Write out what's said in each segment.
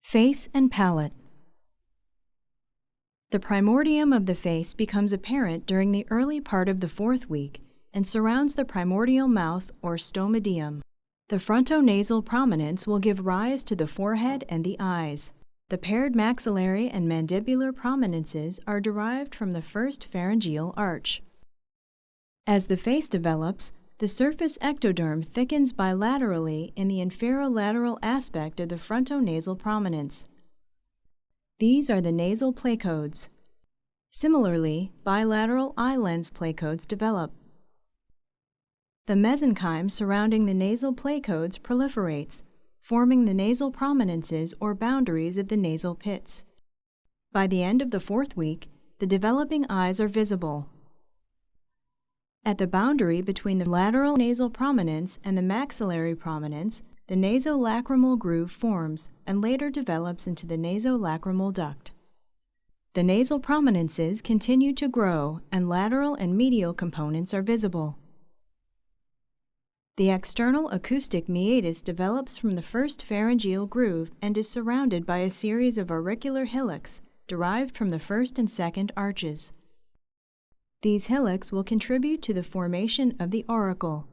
Face and palate. The primordium of the face becomes apparent during the early part of the fourth week and surrounds the primordial mouth or stomadeum. The frontonasal prominence will give rise to the forehead and the eyes. The paired maxillary and mandibular prominences are derived from the first pharyngeal arch. As the face develops, the surface ectoderm thickens bilaterally in the inferolateral aspect of the frontonasal prominence. These are the nasal placodes. Similarly, bilateral eye lens placodes develop. The mesenchyme surrounding the nasal placodes proliferates, forming the nasal prominences or boundaries of the nasal pits. By the end of the fourth week, the developing eyes are visible. At the boundary between the lateral nasal prominence and the maxillary prominence, the nasolacrimal groove forms and later develops into the nasolacrimal duct. The nasal prominences continue to grow and lateral and medial components are visible. The external acoustic meatus develops from the first pharyngeal groove and is surrounded by a series of auricular hillocks derived from the first and second arches. These hillocks will contribute to the formation of the auricle.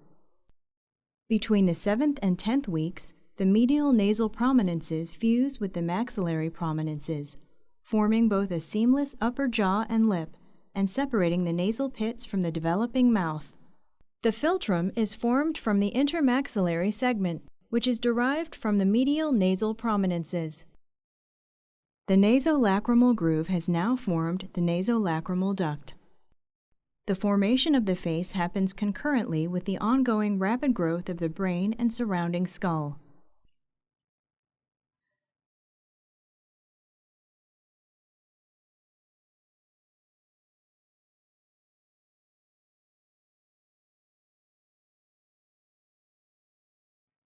Between the 7th and 10th weeks, the medial nasal prominences fuse with the maxillary prominences, forming both a seamless upper jaw and lip, and separating the nasal pits from the developing mouth. The philtrum is formed from the intermaxillary segment, which is derived from the medial nasal prominences. The nasolacrimal groove has now formed the nasolacrimal duct. The formation of the face happens concurrently with the ongoing rapid growth of the brain and surrounding skull.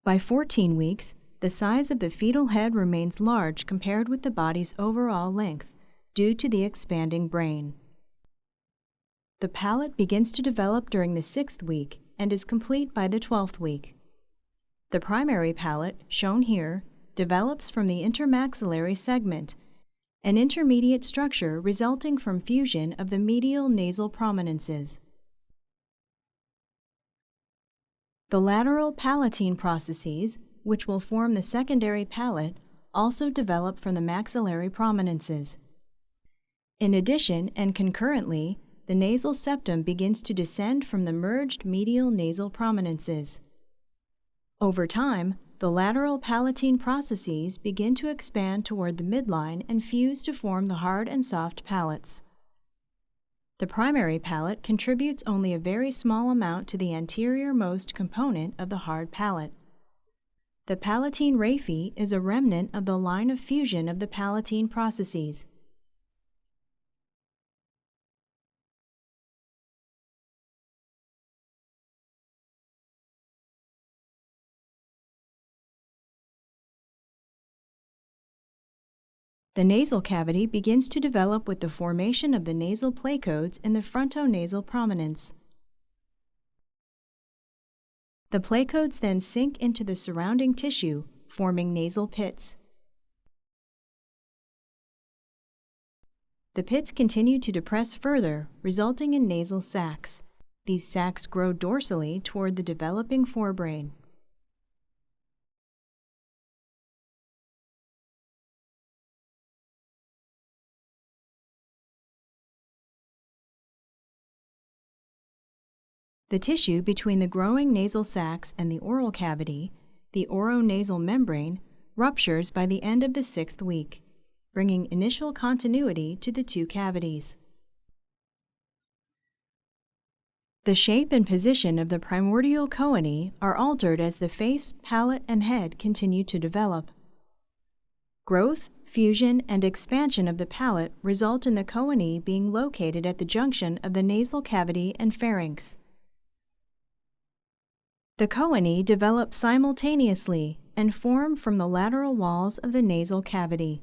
By 14 weeks, the size of the fetal head remains large compared with the body's overall length due to the expanding brain. The palate begins to develop during the 6th week and is complete by the 12th week. The primary palate, shown here, develops from the intermaxillary segment, an intermediate structure resulting from fusion of the medial nasal prominences. The lateral palatine processes, which will form the secondary palate, also develop from the maxillary prominences. In addition and concurrently, the nasal septum begins to descend from the merged medial nasal prominences. Over time, the lateral palatine processes begin to expand toward the midline and fuse to form the hard and soft palates. The primary palate contributes only a very small amount to the anterior-most component of the hard palate. The palatine raphe is a remnant of the line of fusion of the palatine processes. The nasal cavity begins to develop with the formation of the nasal placodes in the frontonasal prominence. The placodes then sink into the surrounding tissue, forming nasal pits. The pits continue to depress further, resulting in nasal sacs. These sacs grow dorsally toward the developing forebrain. The tissue between the growing nasal sacs and the oral cavity, the oronasal membrane, ruptures by the end of the 6th week, bringing initial continuity to the two cavities. The shape and position of the primordial choanae are altered as the face, palate, and head continue to develop. Growth, fusion, and expansion of the palate result in the choanae being located at the junction of the nasal cavity and pharynx. The choanae develop simultaneously and form from the lateral walls of the nasal cavity.